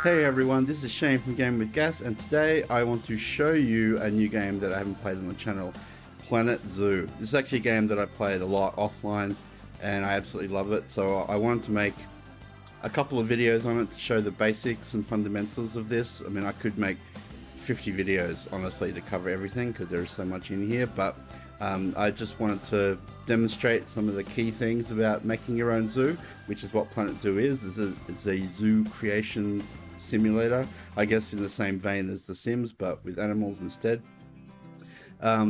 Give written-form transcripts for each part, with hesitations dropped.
Hey everyone, this is Shane from Game with Gas, and today I want to show you a new game that I haven't played on the channel, Planet Zoo. This is actually a game that I played a lot offline, and I absolutely love it. So I wanted to make a couple of videos on it to show the basics and fundamentals of this. I mean, I could make 50 videos, honestly, to cover everything because there's so much in here, but I just wanted to demonstrate some of the key things about making your own zoo, which is what Planet Zoo is. It's a zoo creation simulator, I guess in the same vein as The Sims, but with animals instead.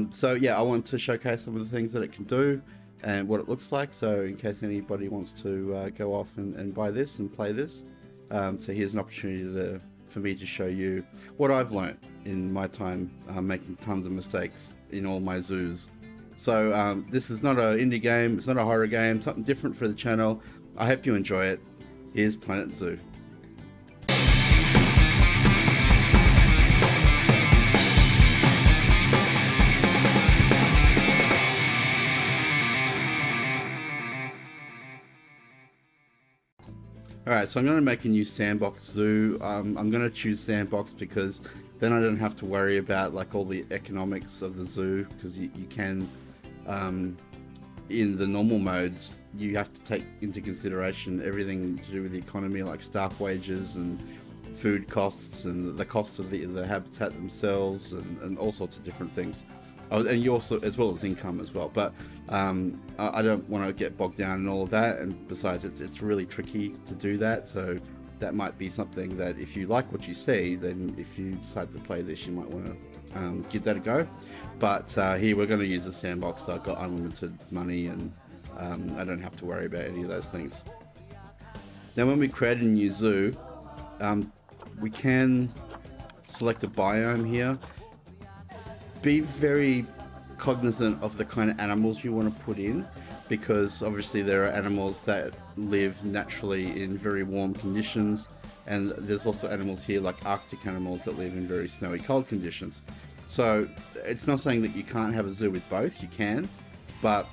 So yeah, I want to showcase some of the things that it can do and what it looks like, so in case anybody wants to go off and buy this and play this. So here's an opportunity for me to show you what I've learned in my time making tons of mistakes in all my zoos. So this is not an indie game, it's not a horror game, something different for the channel. I hope you enjoy it. Here's Planet Zoo. Alright, so I'm going to make a new sandbox zoo. I'm going to choose sandbox because then I don't have to worry about like all the economics of the zoo, because you can, in the normal modes, you have to take into consideration everything to do with the economy, like staff wages and food costs and the cost of the habitat themselves and all sorts of different things. Oh, and you also, as well as income as well, but I don't want to get bogged down in all of that, and besides it's really tricky to do that, so that might be something that if you like what you see, then if you decide to play this you might want to give that a go. But here we're going to use a sandbox, so I've got unlimited money and I don't have to worry about any of those things. Now when we create a new zoo, we can select a biome here. Be very cognizant of the kind of animals you want to put in, because obviously there are animals that live naturally in very warm conditions, and there's also animals here like Arctic animals that live in very snowy cold conditions. So it's not saying that you can't have a zoo with both, you can, but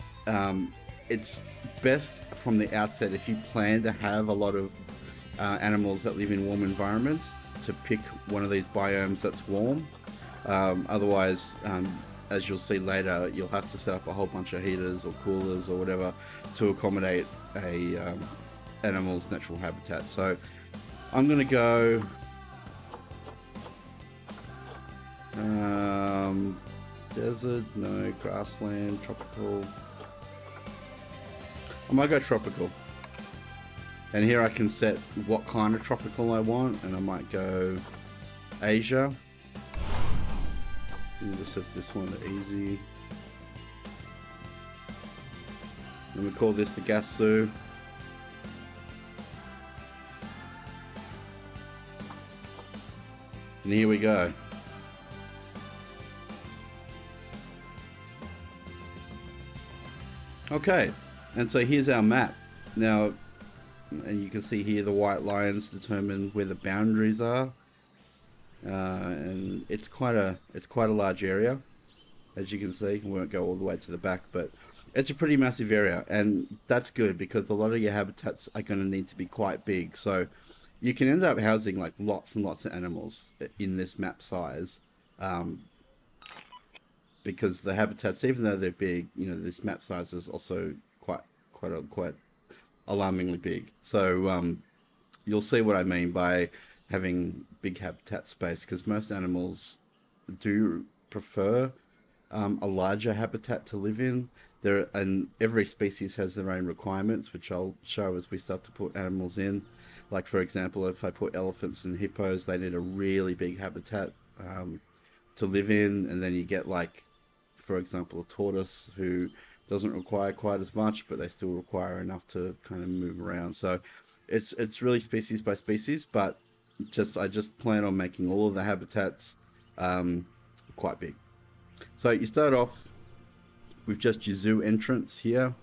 it's best from the outset, if you plan to have a lot of animals that live in warm environments, to pick one of these biomes that's warm. Otherwise, as you'll see later, you'll have to set up a whole bunch of heaters or coolers or whatever to accommodate a animal's natural habitat. So I'm going to go desert, no, grassland, tropical. I might go tropical. And here I can set what kind of tropical I want, and I might go Asia. We'll set this one to easy. And we call this the Gas Zoo. And here we go. Okay, and so here's our map. Now, and you can see here the white lines determine where the boundaries are. And it's quite a large area, as you can see. We won't go all the way to the back, but it's a pretty massive area, and that's good because a lot of your habitats are going to need to be quite big. So you can end up housing like lots and lots of animals in this map size, because the habitats, even though they're big, you know, this map size is also quite alarmingly big. So you'll see what I mean by having big habitat space, because most animals do prefer a larger habitat to live in. And every species has their own requirements, which I'll show as we start to put animals in. Like, for example, if I put elephants and hippos, they need a really big habitat to live in. And then you get, like, for example, a tortoise who doesn't require quite as much, but they still require enough to kind of move around. So it's really species by species, but I just plan on making all of the habitats quite big. So you start off with just your zoo entrance here.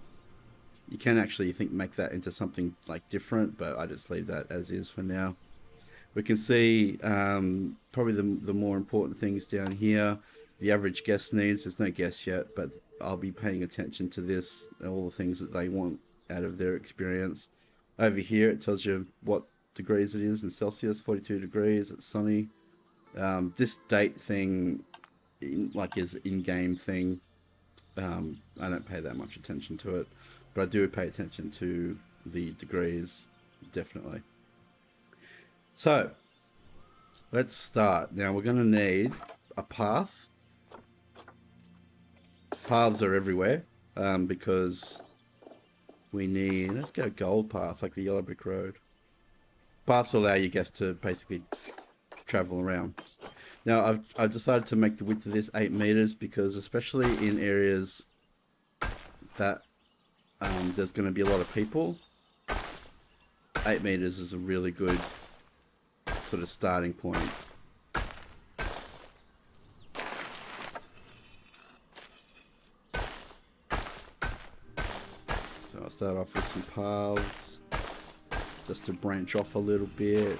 You can actually make that into something like different, but I just leave that as is for now. We can see probably the more important things down here. The average guest needs. There's no guests yet, but I'll be paying attention to this, all the things that they want out of their experience. Over here it tells you what degrees it is in Celsius, 42 degrees, it's sunny. This date thing, is in-game thing. I don't pay that much attention to it, but I do pay attention to the degrees, definitely. So, let's start. Now we're going to need a path. Paths are everywhere, because we need, let's go gold path, like the yellow brick road. Paths allow you guys to basically travel around. Now I've decided to make the width of this 8 meters because especially in areas that there's going to be a lot of people, 8 meters is a really good sort of starting point. So I'll start off with some paths just to branch off a little bit.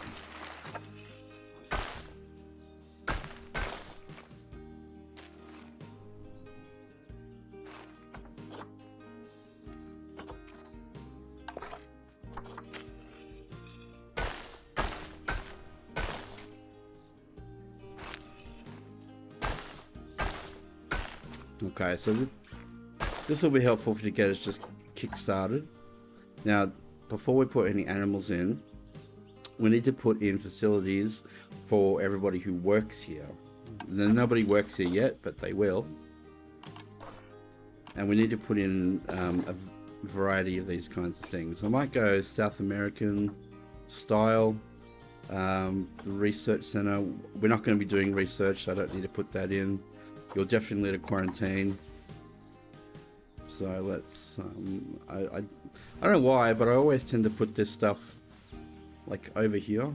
Okay, so this will be helpful to get us just kick-started. Now, before we put any animals in, we need to put in facilities for everybody who works here. Nobody works here yet, but they will. And we need to put in a variety of these kinds of things. I might go South American style. The research center, we're not going to be doing research, so I don't need to put that in. You'll definitely need a quarantine. So let's, I don't know why, but I always tend to put this stuff like over here.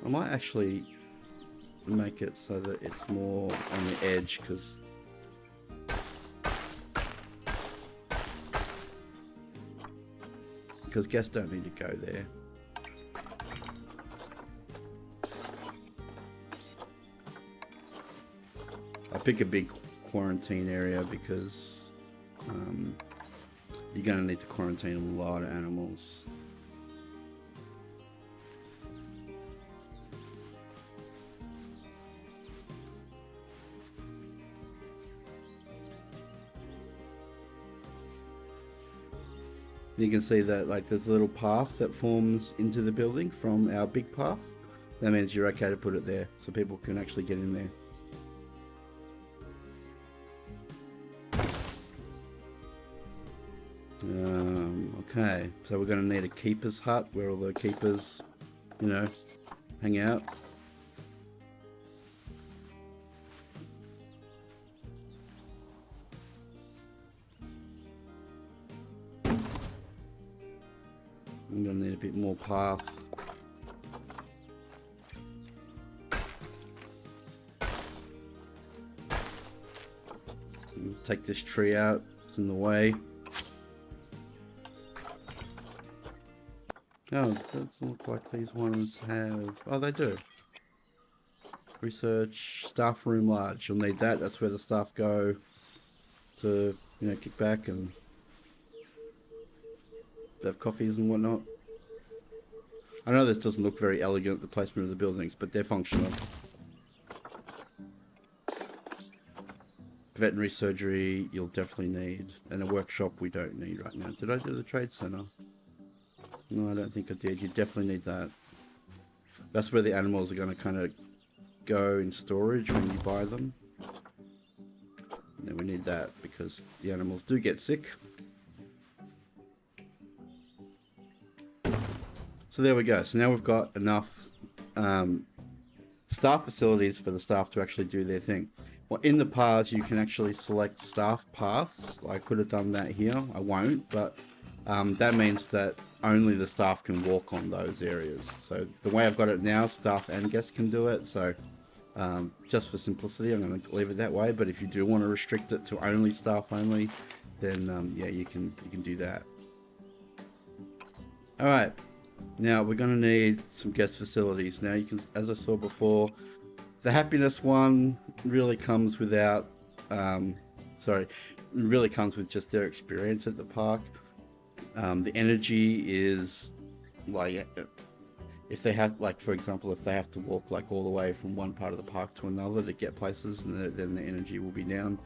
I might actually make it so that it's more on the edge, because guests don't need to go there. I pick a big quarantine area because you're going to need to quarantine a lot of animals. You can see that like there's a little path that forms into the building from our big path. That means you're okay to put it there so people can actually get in there. Okay, so we're going to need a keeper's hut where all the keepers, hang out. I'm going to need a bit more path. Take this tree out, it's in the way. Oh, it doesn't look like these ones have... Oh, they do. Research, staff room large. You'll need that. That's where the staff go to, kick back and have coffees and whatnot. I know this doesn't look very elegant, the placement of the buildings, but they're functional. Veterinary surgery, you'll definitely need. And a workshop we don't need right now. Did I do the trade center? No, I don't think I did. You definitely need that. That's where the animals are going to kind of go in storage when you buy them. And then we need that because the animals do get sick. So there we go. So now we've got enough staff facilities for the staff to actually do their thing. Well, in the paths, you can actually select staff paths. I could have done that here. I won't, but that means that only the staff can walk on those areas. So the way I've got it now, staff and guests can do it. So just for simplicity, I'm going to leave it that way. But if you do want to restrict it to only staff only, then yeah, you can do that. All right. Now we're going to need some guest facilities. Now you can, as I saw before, the happiness one really comes without, really comes with just their experience at the park. The energy is like, if they have, like, for example, if they have to walk like all the way from one part of the park to another to get places, and then the energy will be down.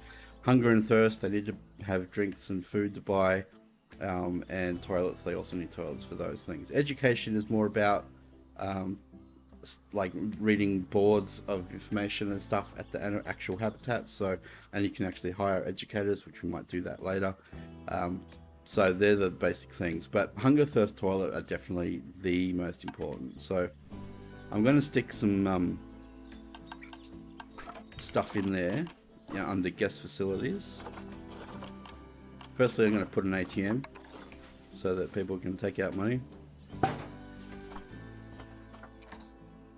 Hunger and thirst, they need to have drinks and food to buy, and toilets, they also need toilets for those things. Education is more about like reading boards of information and stuff at the actual habitats. So, and you can actually hire educators, which we might do that later. So they're the basic things, but hunger, thirst, toilet are definitely the most important. So I'm going to stick some stuff in there, you know, under guest facilities. Firstly, I'm going to put an ATM so that people can take out money.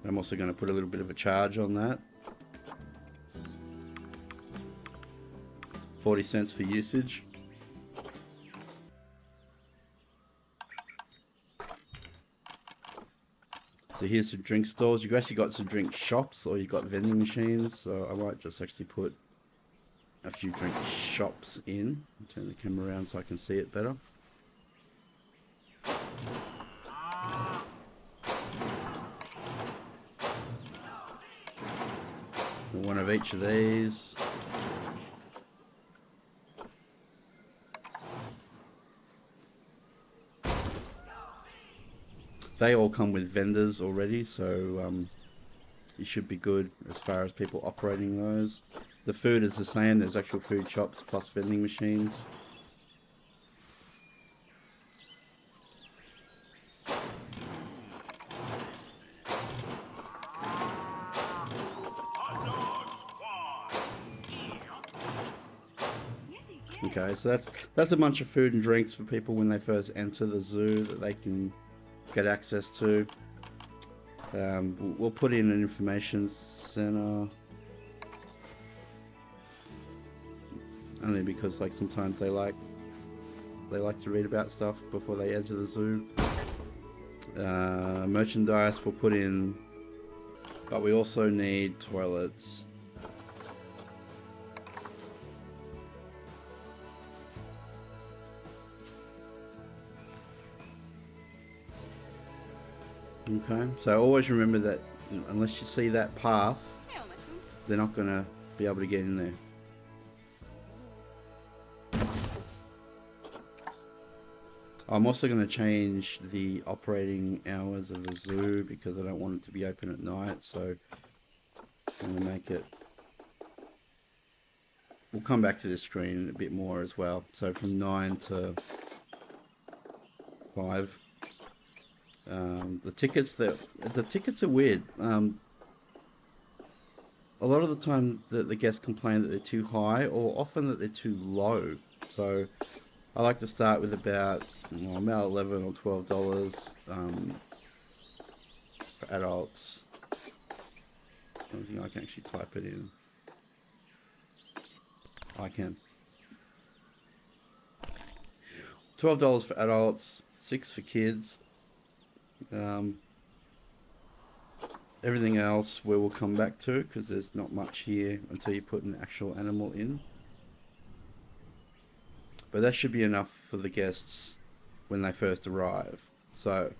I'm also going to put a little bit of a charge on that. 40 cents for usage. So here's some drink stalls. You've actually got some drink shops, or you've got vending machines. So I might just actually put a few drink shops in. Turn the camera around so I can see it better. One of each of these. They all come with vendors already, so you should be good as far as people operating those. The food is the same. There's actual food shops plus vending machines. Okay, so that's a bunch of food and drinks for people when they first enter the zoo that they can get access to. We'll put in an information center, only because like sometimes they like to read about stuff before they enter the zoo. Merchandise we'll put in, but we also need toilets. Okay, so always remember that unless you see that path, they're not going to be able to get in there. I'm also going to change the operating hours of the zoo because I don't want it to be open at night, so I'm going to make it... We'll come back to this screen a bit more as well. So from 9 to 5. The tickets are weird. A lot of the time the guests complain that they're too high, or often that they're too low. So I like to start with about $11 or $12 for adults. I don't think I can actually type it in. I can. $12 for adults, $6 for kids. Everything else we will come back to because there's not much here until you put an actual animal in. But that should be enough for the guests when they first arrive. So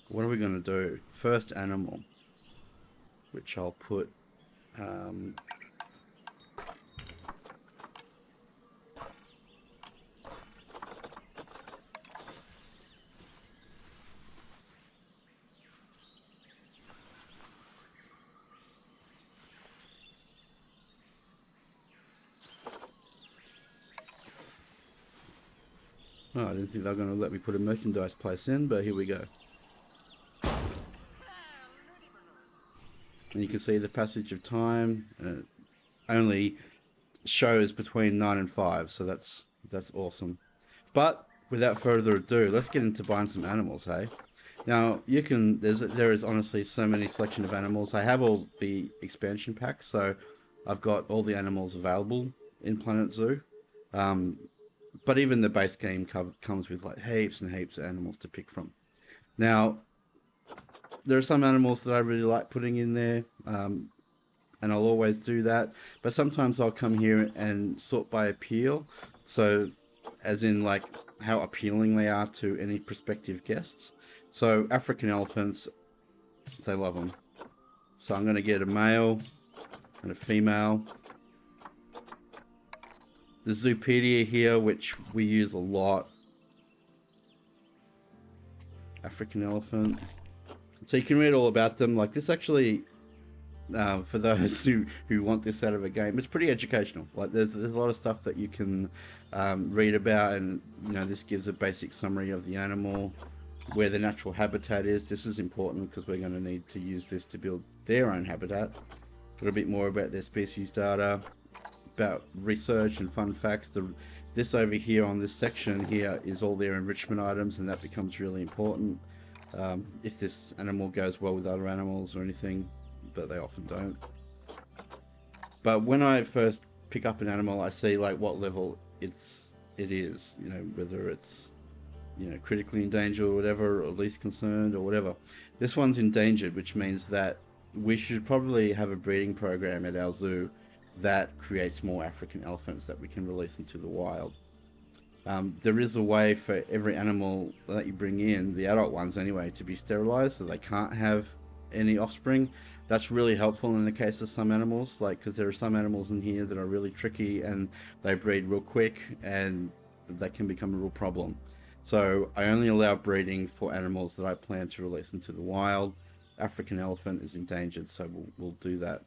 what are we going to do? First animal, which I'll put oh, I didn't think they were going to let me put a merchandise place in, but here we go. And you can see the passage of time only shows between 9 and 5, so that's awesome. But without further ado, let's get into buying some animals, hey? Now, you can, there is honestly so many selection of animals. I have all the expansion packs, so I've got all the animals available in Planet Zoo. But even the base game comes with like heaps and heaps of animals to pick from. Now, there are some animals that I really like putting in there, and I'll always do that. But sometimes I'll come here and sort by appeal. So as in like how appealing they are to any prospective guests. So African elephants, they love them. So I'm going to get a male and a female. The Zoopedia here, which we use a lot. African elephant. So you can read all about them. Like this actually, for those who want this out of a game, it's pretty educational. Like there's a lot of stuff that you can read about, and you know, this gives a basic summary of the animal, where the natural habitat is. This is important because we're going to need to use this to build their own habitat. A little bit more about their species data, about research and fun facts. This over here on this section here is all their enrichment items, and that becomes really important if this animal goes well with other animals or anything, but they often don't. But when I first pick up an animal, I see like what level it is, you know, whether it's, you know, critically endangered or whatever, or least concerned or whatever. This one's endangered, which means that we should probably have a breeding program at our zoo that creates more African elephants that we can release into the wild. There is a way for every animal that you bring in, the adult ones anyway, to be sterilized so they can't have any offspring. That's really helpful in the case of some animals, like, because there are some animals in here that are really tricky and they breed real quick and that can become a real problem. So I only allow breeding for animals that I plan to release into the wild. African elephant is endangered, so we'll do that.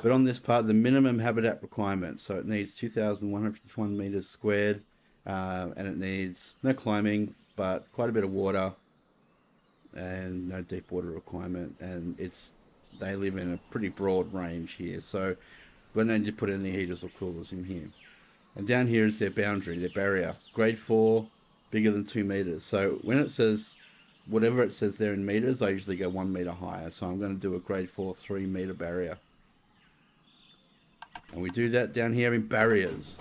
But on this part, the minimum habitat requirement, so it needs 2,151 meters squared, and it needs no climbing, but quite a bit of water, and no deep water requirement. And they live in a pretty broad range here, so we don't need to put any heaters or coolers in here. And down here is their boundary, their barrier, grade 4, bigger than 2 meters. So when it says, whatever it says there in meters, I usually go 1 meter higher. So I'm going to do a grade 4, 3 meter barrier. And we do that down here in barriers.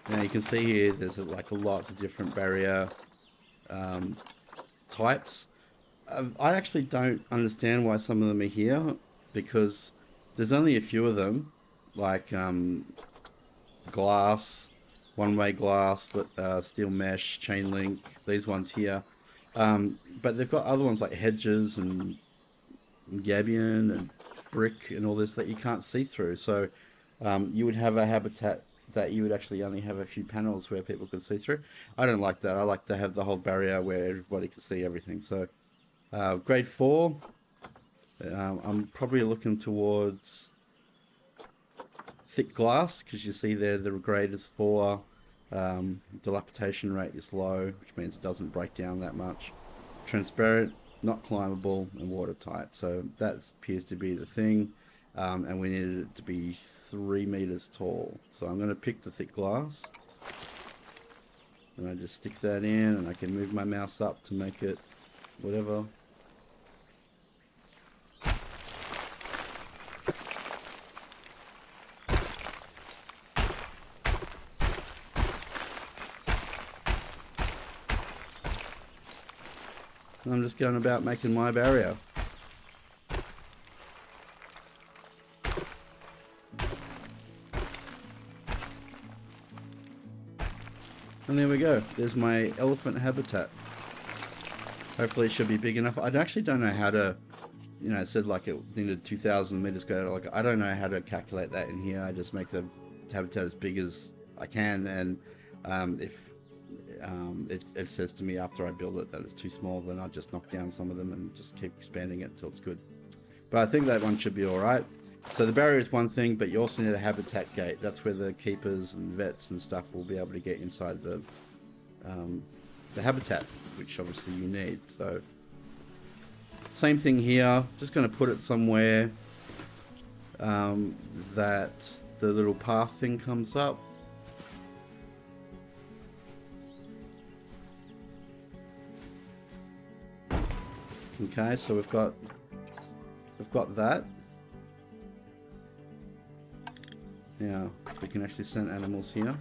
Now you can see here, there's like lots of different barrier types. I actually don't understand why some of them are here, because there's only a few of them, like glass, one-way glass, steel mesh, chain link, these ones here. But they've got other ones like hedges and gabion and brick and all this that you can't see through. So you would have a habitat that you would actually only have a few panels where people could see through. I don't like that. I like to have the whole barrier where everybody can see everything. So grade 4, I'm probably looking towards thick glass, because you see there the grade is 4. Dilapidation rate is low, which means it doesn't break down that much. Transparent, not climbable, and watertight. So that appears to be the thing. And we needed it to be 3 meters tall. So I'm going to pick the thick glass. And I just stick that in, and I can move my mouse up to make it whatever. And I'm just going about making my barrier. And there we go. There's my elephant habitat. Hopefully it should be big enough. I actually don't know how to, you know, it said like it needed 2,000 meters squared. Like, I don't know how to calculate that in here. I just make the habitat as big as I can. And if it says to me after I build it that it's too small, then I'll just knock down some of them and just keep expanding it until it's good. But I think that one should be all right. So the barrier is one thing, but you also need a habitat gate. That's where the keepers and vets and stuff will be able to get inside the habitat, which obviously you need. So same thing here. Just going to put it somewhere that the little path thing comes up. Okay, so we've got that. Now we can actually send animals here.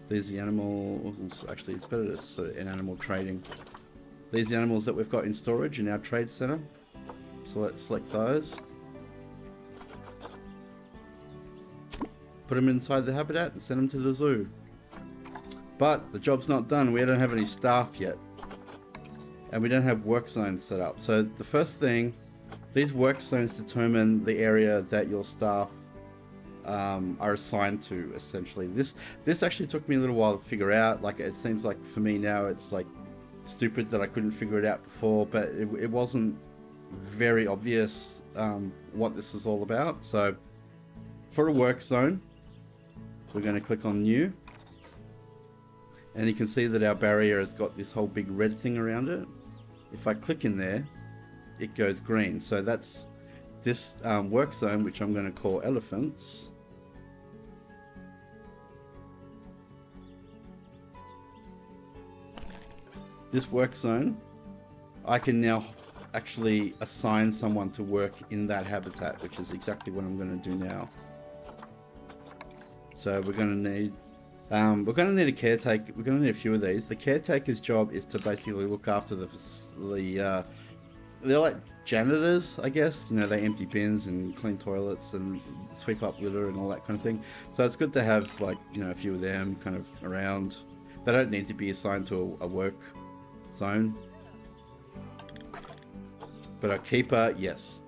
These are the animals. Actually, it's better to sort of in animal trading. These are the animals that we've got in storage in our trade center. So let's select those. put them inside the habitat and send them to the zoo. But the job's not done. We don't have any staff yet. And we don't have work zones set up. So the first thing, these work zones determine the area that your staff are assigned to, essentially. This actually took me a little while to figure out. Like, it seems like for me now it's like stupid that I couldn't figure it out before, but it wasn't very obvious what this was all about. So for a work zone, we're going to click on new, and you can see that our barrier has got this whole big red thing around it. If I click in there, it goes green. So that's this work zone, which I'm going to call elephants. This work zone, I can now actually assign someone to work in that habitat, which is exactly what I'm going to do now. So we're going to need a caretaker. We're going to need a few of these. The caretaker's job is to basically look after they're like janitors, I guess. You know, they empty bins and clean toilets and sweep up litter and all that kind of thing. So it's good to have, like, you know, a few of them kind of around. They don't need to be assigned to a work zone. But a keeper, yes.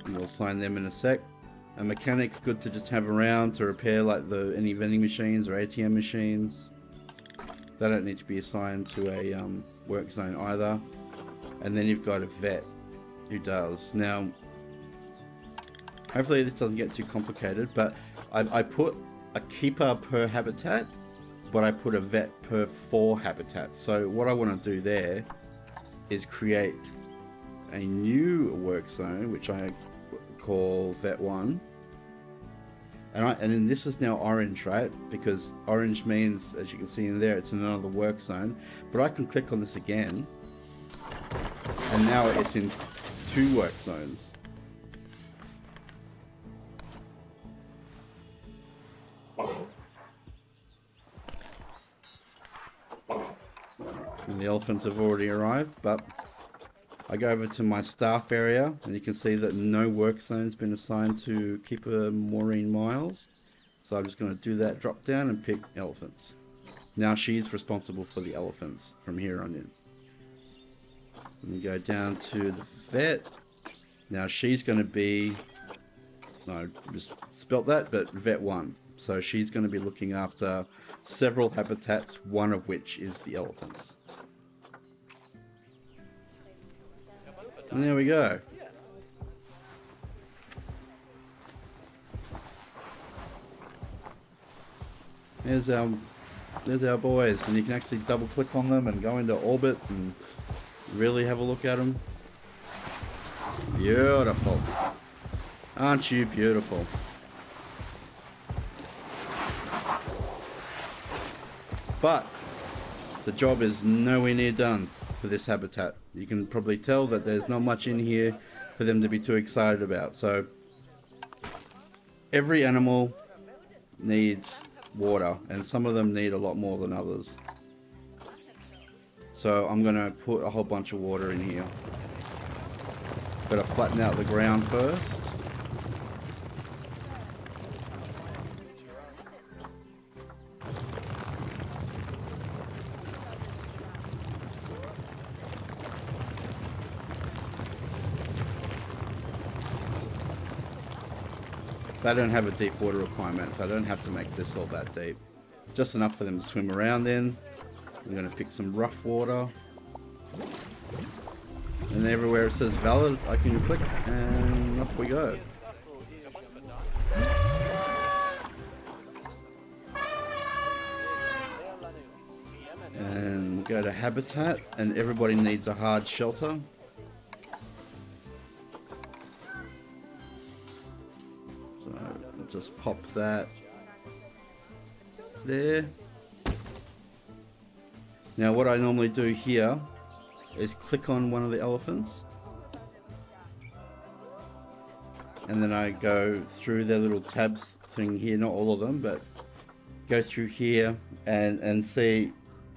We'll assign them in a sec. A mechanic's good to just have around to repair like any vending machines or ATM machines. They don't need to be assigned to a work zone either. And then you've got a vet who does. Now, hopefully this doesn't get too complicated, but I put a keeper per habitat, but I put a vet per 4 habitats. So what I want to do there is create a new work zone, which I call vet 1. And then this is now orange, right? Because orange means, as you can see in there, it's in another work zone. But I can click on this again, and now it's in 2 work zones. And the elephants have already arrived, but I go over to my staff area, and you can see that no work zone's been assigned to Keeper Maureen Miles. So I'm just going to do that drop down and pick elephants. Now she's responsible for the elephants from here on in. And we go down to the vet. Now she's going to be, no, just spelt that, but vet 1. So she's going to be looking after several habitats, one of which is the elephants. And there we go. There's our boys, and you can actually double click on them and go into orbit and really have a look at them. Beautiful. Aren't you beautiful? But the job is nowhere near done for this habitat. You can probably tell that there's not much in here for them to be too excited about. So every animal needs water, and some of them need a lot more than others. So I'm going to put a whole bunch of water in here. Got to flatten out the ground first. They don't have a deep water requirement, so I don't have to make this all that deep. Just enough for them to swim around in. I'm going to pick some rough water. And everywhere it says valid, I can click and off we go. And go to habitat, and everybody needs a hard shelter. Just pop that there. Now what I normally do here is click on one of the elephants, and then I go through their little tabs thing here, not all of them, but go through here and see,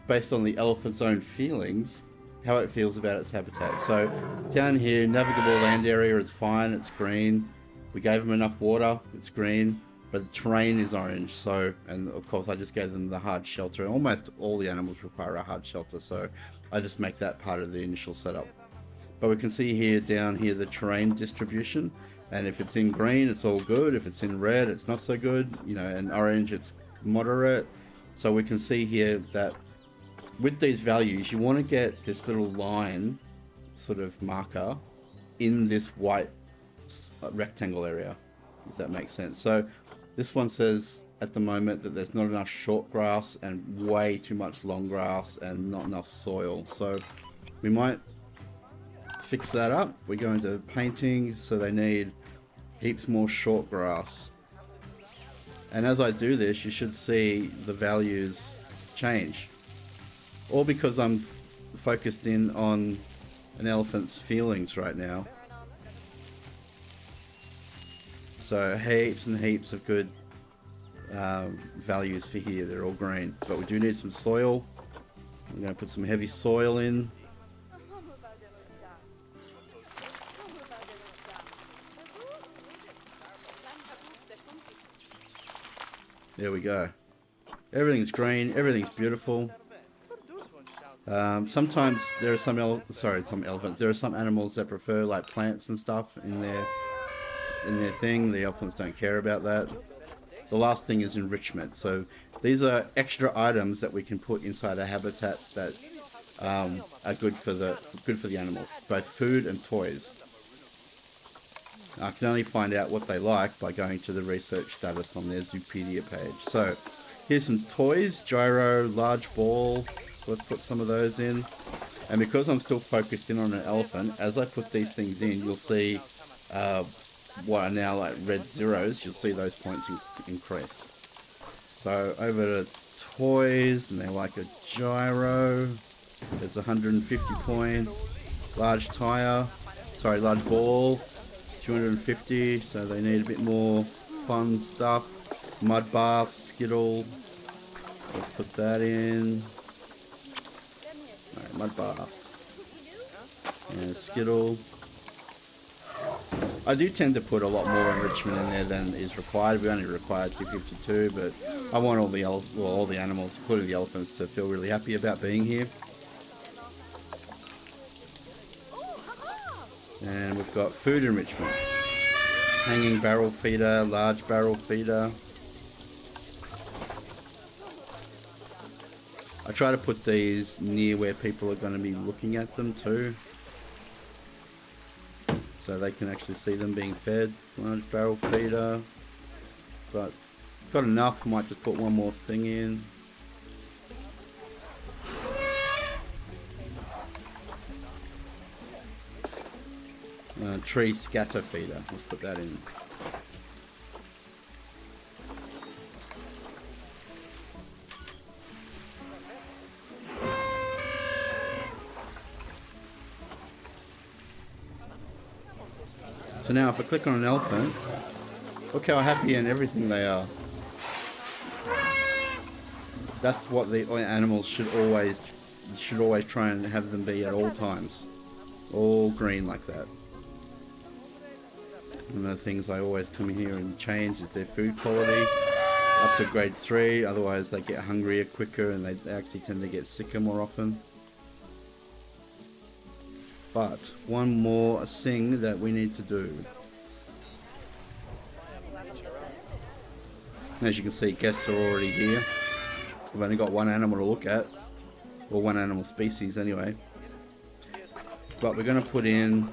based on the elephant's own feelings, how it feels about its habitat. So down here, navigable land area is fine, it's green. We gave them enough water, it's green, but the terrain is orange. So, and of course I just gave them the hard shelter. Almost all the animals require a hard shelter, so I just make that part of the initial setup. But we can see here, down here, the terrain distribution. And if it's in green, it's all good. If it's in red, it's not so good. You know, and orange, it's moderate. So we can see here that with these values, you want to get this little line sort of marker in this white rectangle area, if that makes sense. So this one says at the moment that there's not enough short grass and way too much long grass and not enough soil. So we might fix that up. We go into painting, so they need heaps more short grass. And as I do this, you should see the values change. All because I'm focused in on an elephant's feelings right now. So heaps and heaps of good values for here. They're all green. But we do need some soil. I'm going to put some heavy soil in. There we go. Everything's green. Everything's beautiful. Sometimes there are some elephants. There are some animals that prefer like plants and stuff in their thing. The elephants don't care about that. The last thing is enrichment. So these are extra items that we can put inside a habitat that are good for the animals, both food and toys. I can only find out what they like by going to the research status on their Zoopedia page. So here's some toys: gyro, large ball. So let's put some of those in. And because I'm still focused in on an elephant, as I put these things in, you'll see what are now like red zeros. You'll see those points increase. So over to toys, and they like a gyro. There's 150 points. Large large ball, 250. So they need a bit more fun stuff. Mud bath, skittle. Let's put that in. Alright, mud bath. And skittle. I do tend to put a lot more enrichment in there than is required. We only require 252, but I want all the animals, including the elephants, to feel really happy about being here. And we've got food enrichments. Hanging barrel feeder, large barrel feeder. I try to put these near where people are going to be looking at them too, so they can actually see them being fed. Large barrel feeder. But got enough, might just put one more thing in. Tree scatter feeder. Let's put that in. So now if I click on an elephant, look how happy and everything they are. That's what the animals should always try and have them be at all times. All green like that. One of the things I always come in here and change is their food quality up to grade 3, otherwise they get hungrier quicker and they actually tend to get sicker more often. But one more thing that we need to do. As you can see, guests are already here. We've only got one animal to look at, or one animal species anyway. But we're going to put in,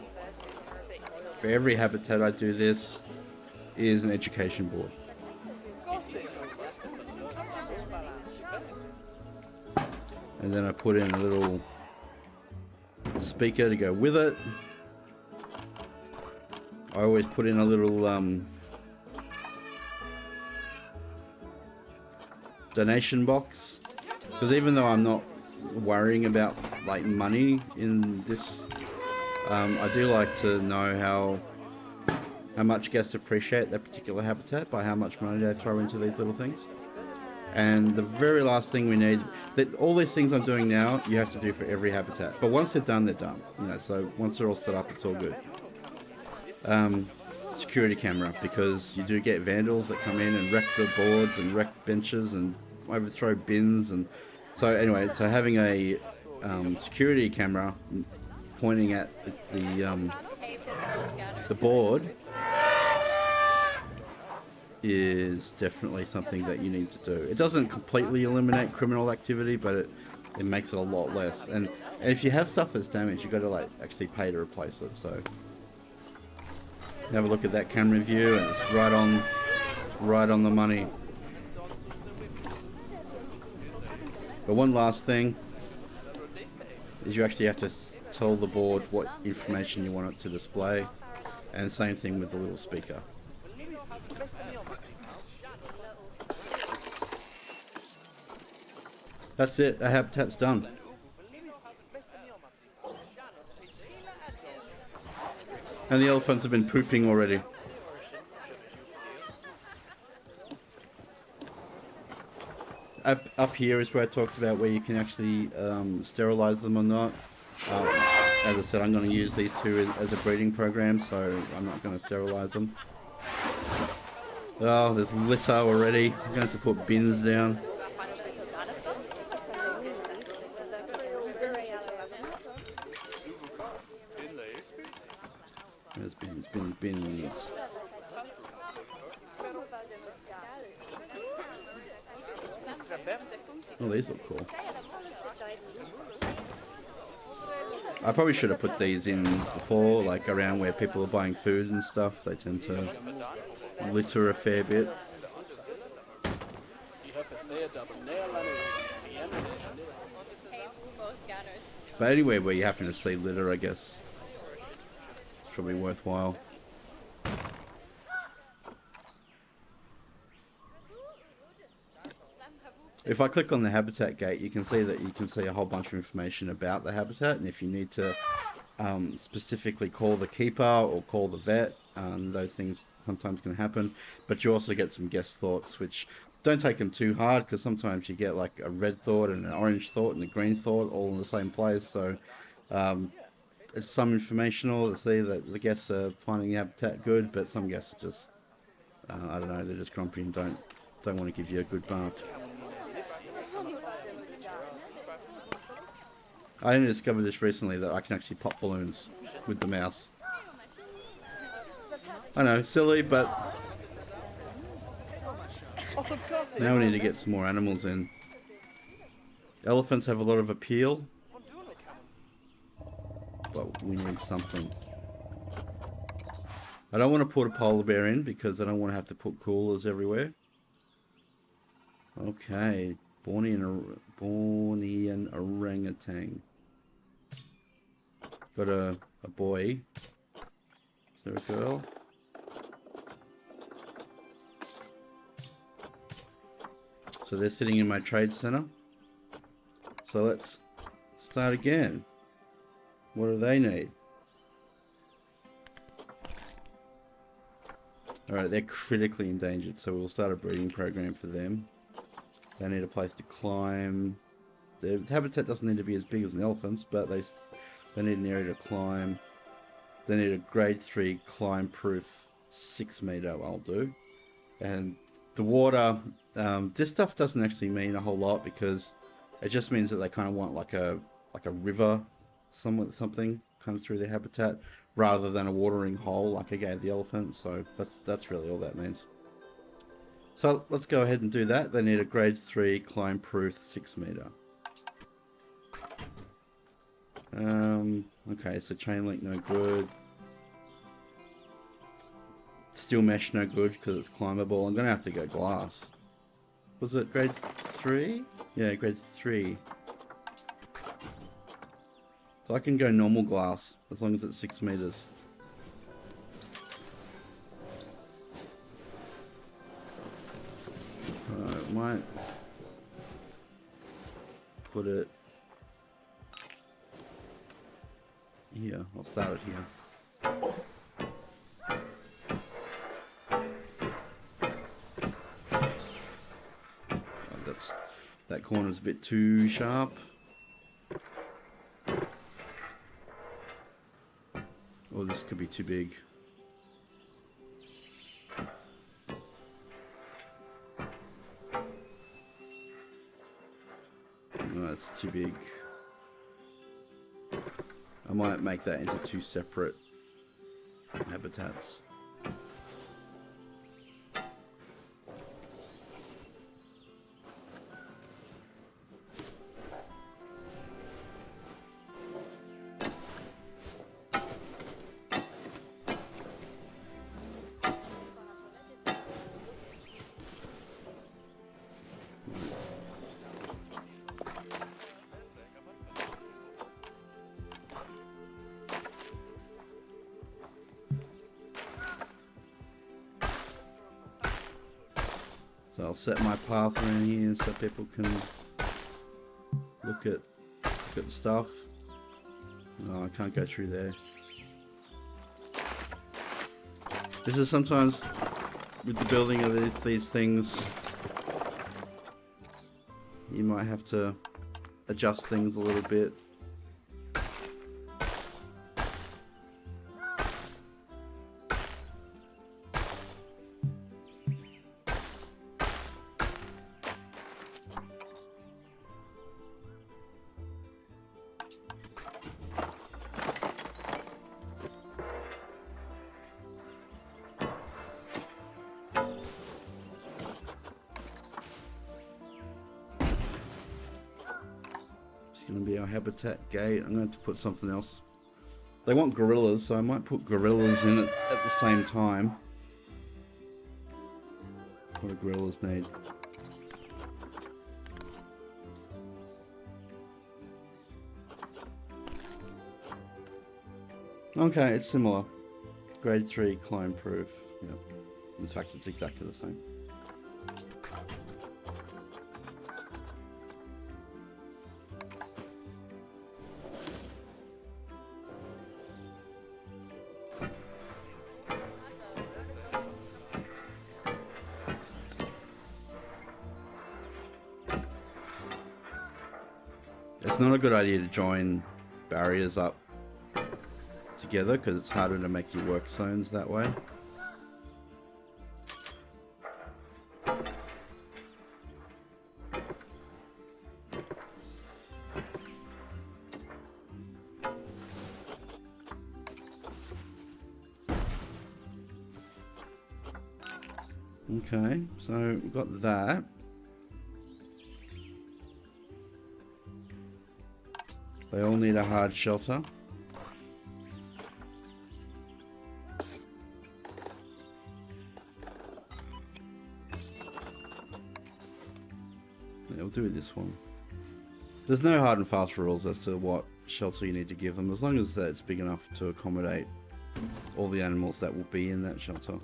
for every habitat I do this, is an education board. And then I put in a little speaker to go with it. I always put in a little donation box, because even though I'm not worrying about like money in this, I do like to know how much guests appreciate that particular habitat by how much money they throw into these little things. And the very last thing we need, that all these things I'm doing now, you have to do for every habitat. But once they're done, they're done. You know, so once they're all set up, it's all good. security camera, because you do get vandals that come in and wreck the boards and wreck benches and overthrow bins. And so anyway, so having a security camera pointing at the board is definitely something that you need to do. It doesn't completely eliminate criminal activity, but it makes it a lot less. And if you have stuff that's damaged, you've got to like actually pay to replace it. So have a look at that camera view, and it's right on the money. But one last thing is you actually have to tell the board what information you want it to display, and same thing with the little speaker. That's it, the habitat's done. And the elephants have been pooping already. Up here is where I talked about where you can actually sterilize them or not. As I said, I'm going to use these two as a breeding program, so I'm not going to sterilize them. Oh, there's litter already. I'm going to have to put bins down. There's bins. Oh, these look cool. I probably should have put these in before, like around where people are buying food and stuff. They tend to litter a fair bit. But anywhere where you happen to see litter, I guess it's probably worthwhile. If I click on the habitat gate, you can see that you can see a whole bunch of information about the habitat, and if you need to specifically call the keeper or call the vet, those things sometimes can happen. But you also get some guest thoughts, which don't take them too hard, because sometimes you get like a red thought and an orange thought and a green thought all in the same place. So it's some informational to see that the guests are finding the habitat good, but some guests are just I don't know, they're just grumpy and don't want to give you a good bath. I only discovered this recently, that I can actually pop balloons with the mouse. I know, silly, but now we need to get some more animals in. Elephants have a lot of appeal, but we need something. I don't want to put a polar bear in because I don't want to have to put coolers everywhere. Okay, Bornean orangutan. Got a boy. Is there a girl? So they're sitting in my trade center. So let's start again. What do they need? Alright, they're critically endangered, so we'll start a breeding program for them. They need a place to climb. The habitat doesn't need to be as big as an elephant's, but they need an area to climb. They need a grade 3 climb-proof 6 meter, I'll do. And the water, this stuff doesn't actually mean a whole lot, because it just means that they kind of want like a river, something kind of through their habitat, rather than a watering hole like I gave the elephant. So that's really all that means. So let's go ahead and do that. They need a grade 3 climb-proof 6 meter. Okay, so chain link no good. Steel mesh no good because it's climbable. I'm gonna have to go glass. Was it grade 3? Yeah, grade 3. So I can go normal glass as long as it's 6 meters. I might put it here. I'll start it here. That corner's a bit too sharp. Or this could be too big. No, that's too big. I might make that into 2 separate habitats. So I'll set my path around here so people can look at the stuff. No, I can't go through there. This is sometimes with the building of these things, you might have to adjust things a little bit. Going to be our habitat gate. I'm going to put something else. They want gorillas, so I might put gorillas in it at the same time. What do gorillas need? Okay, it's similar. Grade 3 clone proof. Yep. In fact, it's exactly the same. It's not a good idea to join barriers up together because it's harder to make your work zones that way. Okay, so we've got that. They all need a hard shelter. Yeah, we'll do this one. There's no hard and fast rules as to what shelter you need to give them, as long as it's big enough to accommodate all the animals that will be in that shelter.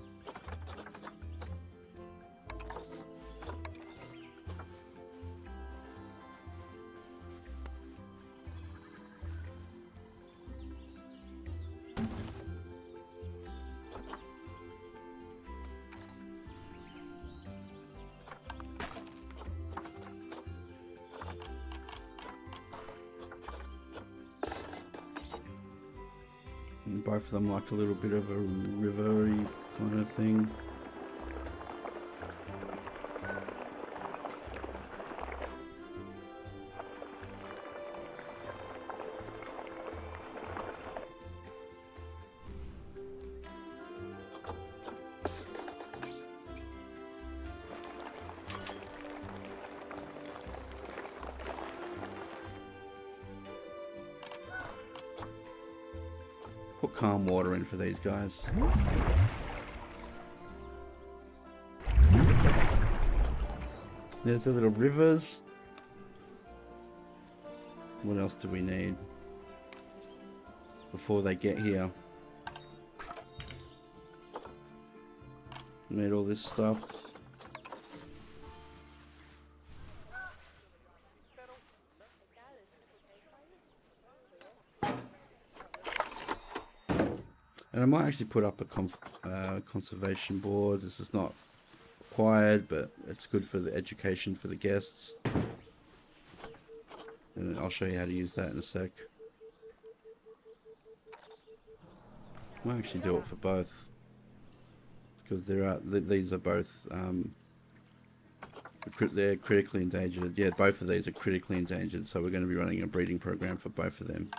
And both of them like a little bit of a rivery kind of thing. Put calm water in for these guys. There's the little rivers. What else do we need before they get here? Need all this stuff. And I might actually put up a conservation board. This is not required, but it's good for the education for the guests. And I'll show you how to use that in a sec. Might actually do it for both, because these are both They're critically endangered. Yeah, both of these are critically endangered, so we're going to be running a breeding program for both of them.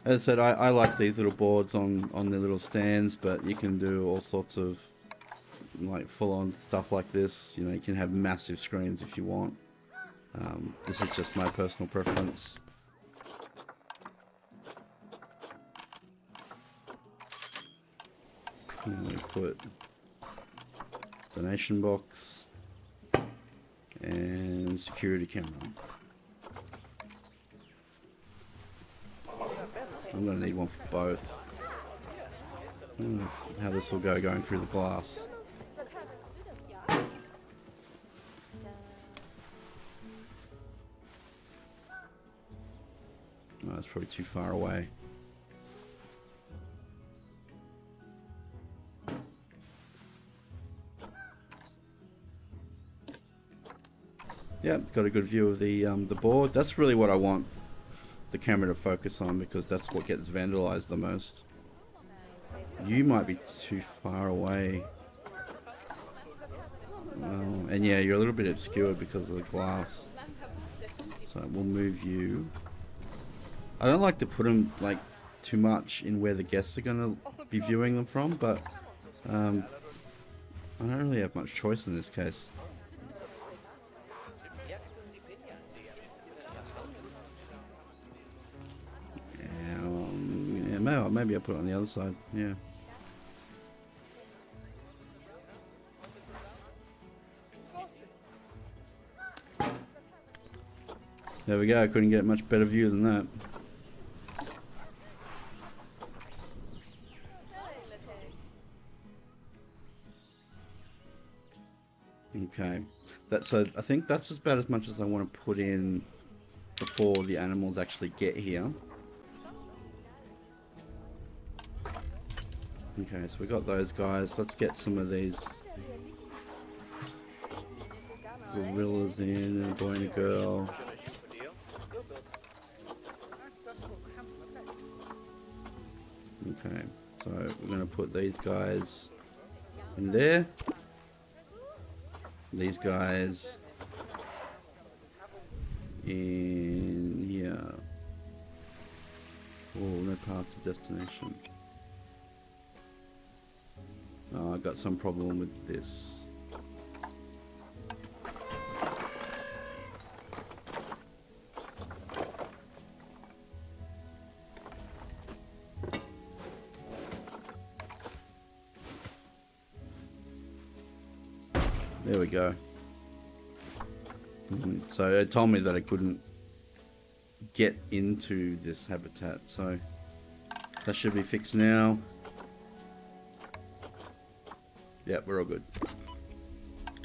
As I said, I like these little boards on their little stands, but you can do all sorts of like full-on stuff like this. You know, you can have massive screens if you want. This is just my personal preference. And we put donation box and security camera. I'm going to need one for both. I don't know how this will go going through the glass. Oh, it's probably too far away. Yeah, got a good view of the board. That's really what I want the camera to focus on, because that's what gets vandalized the most. You might be too far away. And yeah, you're a little bit obscured because of the glass. So we'll move you. I don't like to put them like too much in where the guests are going to be viewing them from, but I don't really have much choice in this case. Yeah, maybe I'll put it on the other side. Yeah. There we go. I couldn't get a much better view than that. Okay. So I think that's just about as much as I want to put in before the animals actually get here. Okay, so we got those guys. Let's get some of these gorillas in, a boy and a girl. Okay, so we're going to put these guys in there. These guys in here. Oh, no path to destination. Oh, I got some problem with this. There we go. So it told me that I couldn't get into this habitat, so that should be fixed now. Yep, we're all good.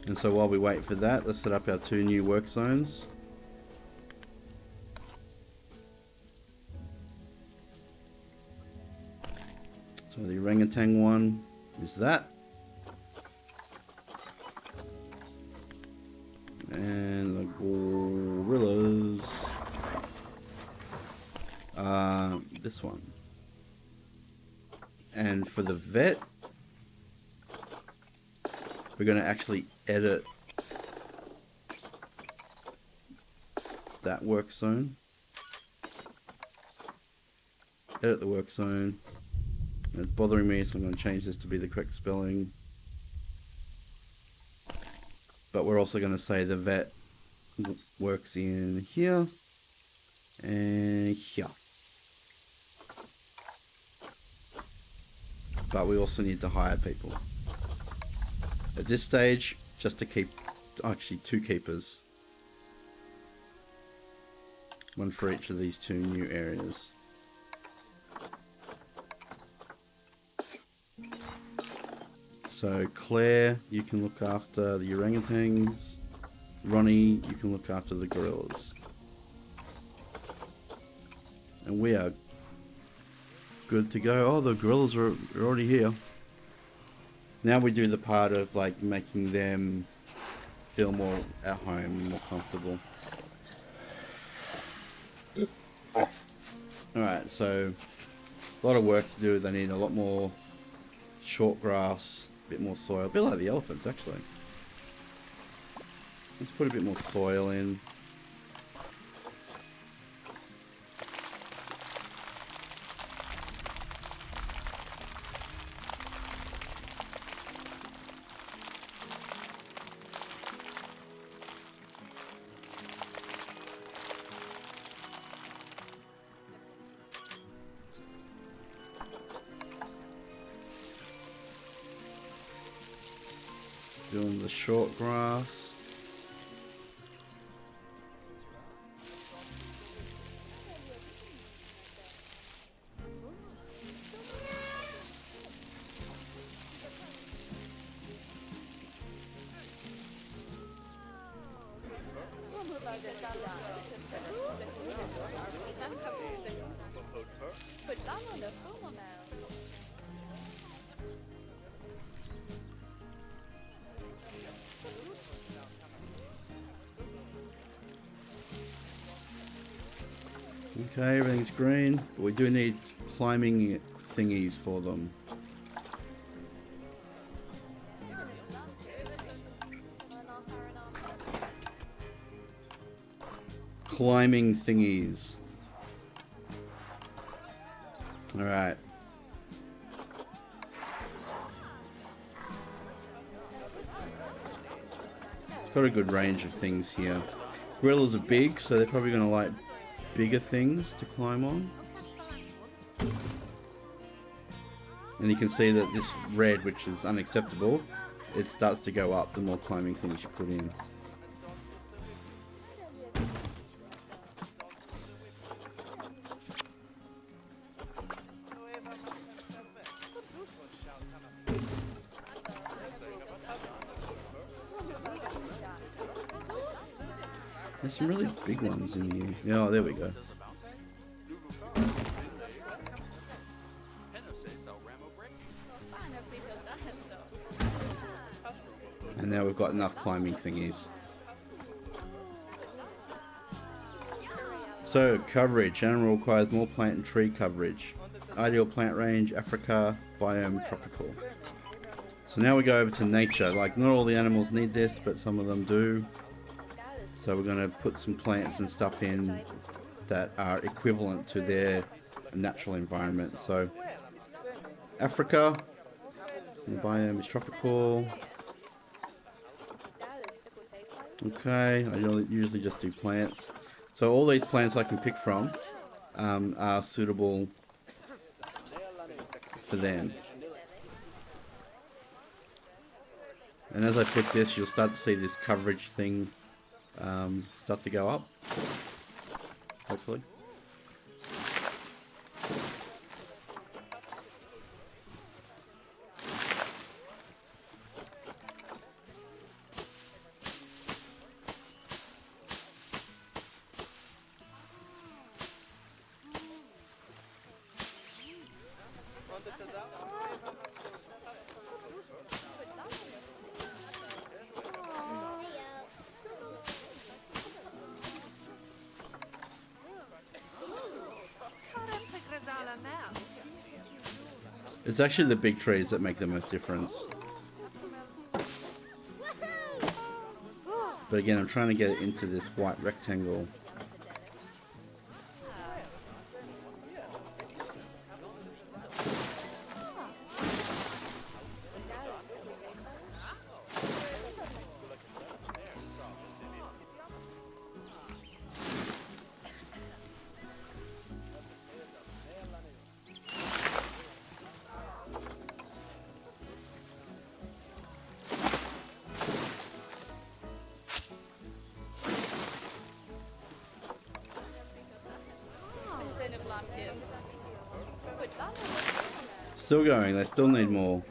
And so while we wait for that, let's set up our 2 new work zones. So the orangutan one is that. And the gorillas, this one. And for the vet, we're going to actually edit that work zone. Edit the work zone. And it's bothering me, so I'm going to change this to be the correct spelling. But we're also going to say the vet works in here and here. But we also need to hire people. At this stage, just to keep, actually 2 keepers. One for each of these 2 new areas. So Claire, you can look after the orangutans. Ronnie, you can look after the gorillas. And we are good to go. Oh, the gorillas are already here. Now we do the part of like making them feel more at home, more comfortable. Alright, so A lot of work to do. They need a lot more short grass, a bit more soil. A bit like the elephants, actually. Let's put a bit more soil in. Doing the short grass. Okay, everything's green, but we do need climbing thingies for them. Climbing thingies. Alright. It's got a good range of things here. Gorillas are big, so they're probably going to like bigger things to climb on. And you can see that this red, which is unacceptable, it starts to go up the more climbing things you put in. There's some really big ones in here. Yeah, oh, there we go. And now we've got enough climbing thingies. So, coverage. Animal requires more plant and tree coverage. Ideal plant range, Africa, biome, tropical. So now we go over to nature. Like, not all the animals need this, but some of them do. So we're going to put some plants and stuff in that are equivalent to their natural environment. So Africa, the biome is tropical. Okay, I usually just do plants. So all these plants I can pick from are suitable for them. And as I put this, you'll start to see this coverage thing start to go up, hopefully. It's actually the big trees that make the most difference. But again, I'm trying to get it into this white rectangle. Still going, they still need more.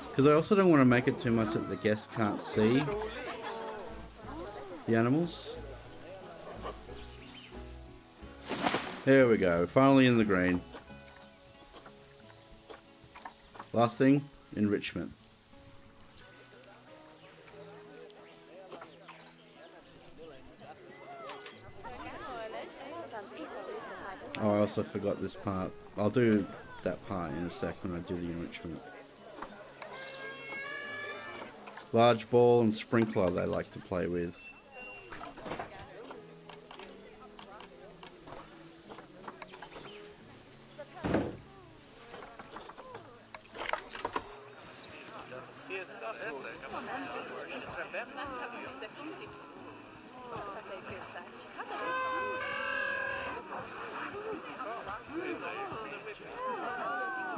Because I also don't want to make it too much that the guests can't see the animals. There we go, finally in the green. Last thing, enrichment. Oh, I also forgot this part. I'll do that part in a sec when I do the enrichment. Large ball and sprinkler they like to play with.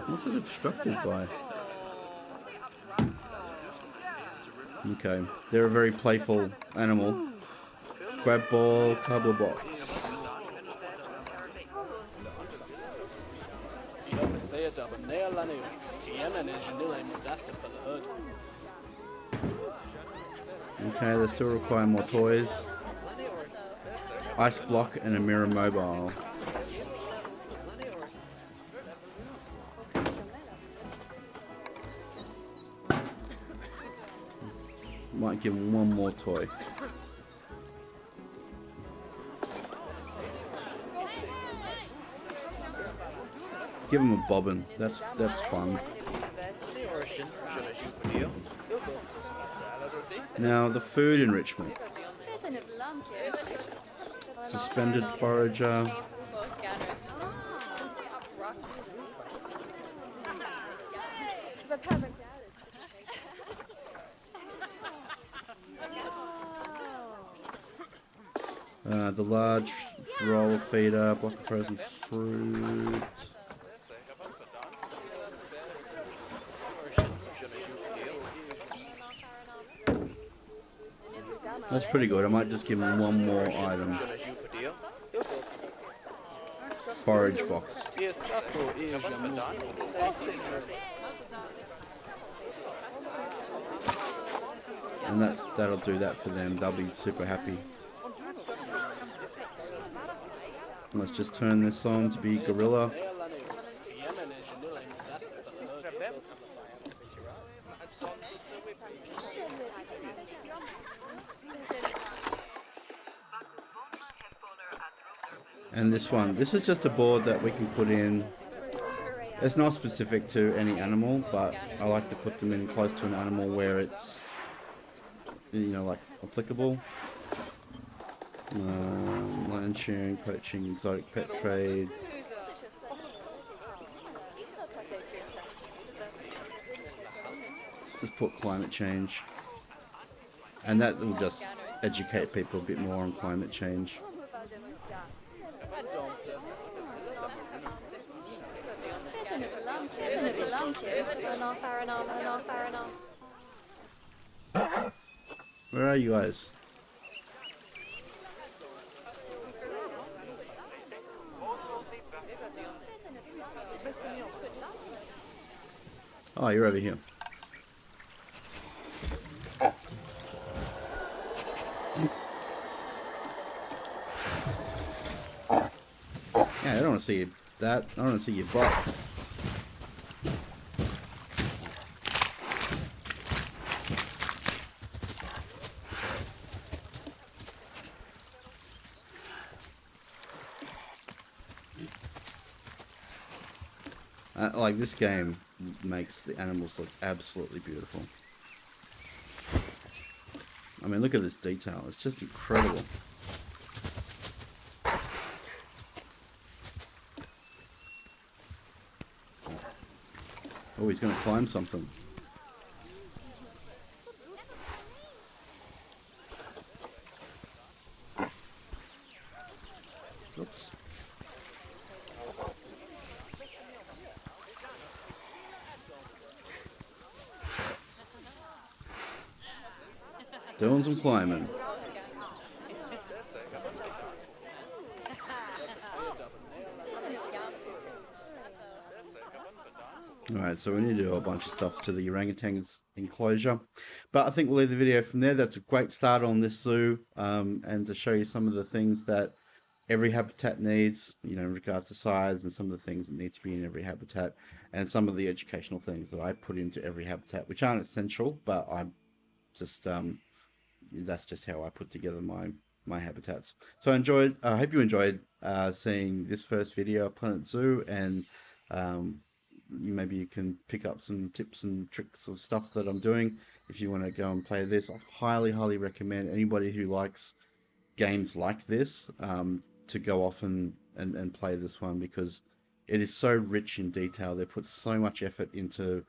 What's it obstructed by? Okay, they're a very playful animal. Grab ball, cardboard box. Okay, they still require more toys. Ice block and a mirror mobile. Might give him one more toy. Give him a bobbin. That's fun. Now the food enrichment. Suspended forager. The large roll feeder, block of frozen fruit. That's pretty good. I might just give him one more item. Forage box. And that'll do that for them. They'll be super happy. Let's just turn this on to be gorilla. And this is just a board that we can put in. It's not specific to any animal, but I like to put them in close to an animal where it's, like applicable. Land sharing, poaching, exotic pet trade. Just put climate change. And that will just educate people a bit more on climate change. Where are you guys? Oh, you're over here. Yeah, I don't want to see that. I don't want to see your butt. Like, this game makes the animals look absolutely beautiful. I mean, look at this detail. It's just incredible. Oh, he's going to climb something. Oops. Doing some climbing. Alright, so we need to do a bunch of stuff to the orangutan's enclosure. But I think we'll leave the video from there. That's a great start on this zoo, and to show you some of the things that every habitat needs, in regards to size and some of the things that need to be in every habitat, and some of the educational things that I put into every habitat, which aren't essential, but I'm just that's just how I put together my habitats. So I hope you enjoyed seeing this first video of Planet Zoo, and maybe you can pick up some tips and tricks of stuff that I'm doing if you want to go and play this. I highly recommend anybody who likes games like this to go off and play this one, because it is so rich in detail. They put so much effort into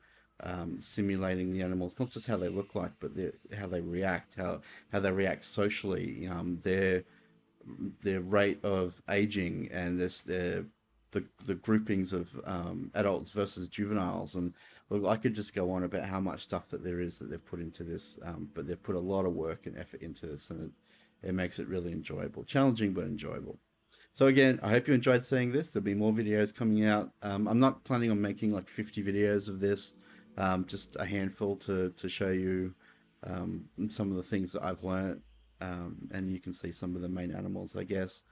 simulating the animals, not just how they look like, but how they react, how they react socially, their rate of aging, and the groupings of adults versus juveniles. And look, I could just go on about how much stuff that there is that they've put into this, but they've put a lot of work and effort into this, and it makes it really enjoyable, challenging but enjoyable. So again, I hope you enjoyed seeing this. There'll be more videos coming out. I'm not planning on making like 50 videos of this, just a handful to show you some of the things that I've learned, and you can see some of the main animals, I guess.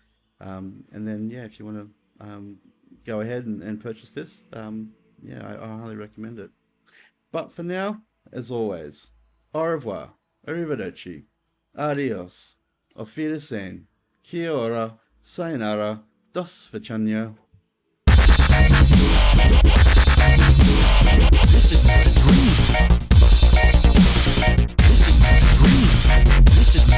And then, yeah, if you want to go ahead and purchase this, yeah, I highly recommend it. But for now, as always, au revoir, arrivederci, adios, auf Wiedersehen, kia ora, sayonara, do sviđanja. This is not a dream. This is not a dream. This is not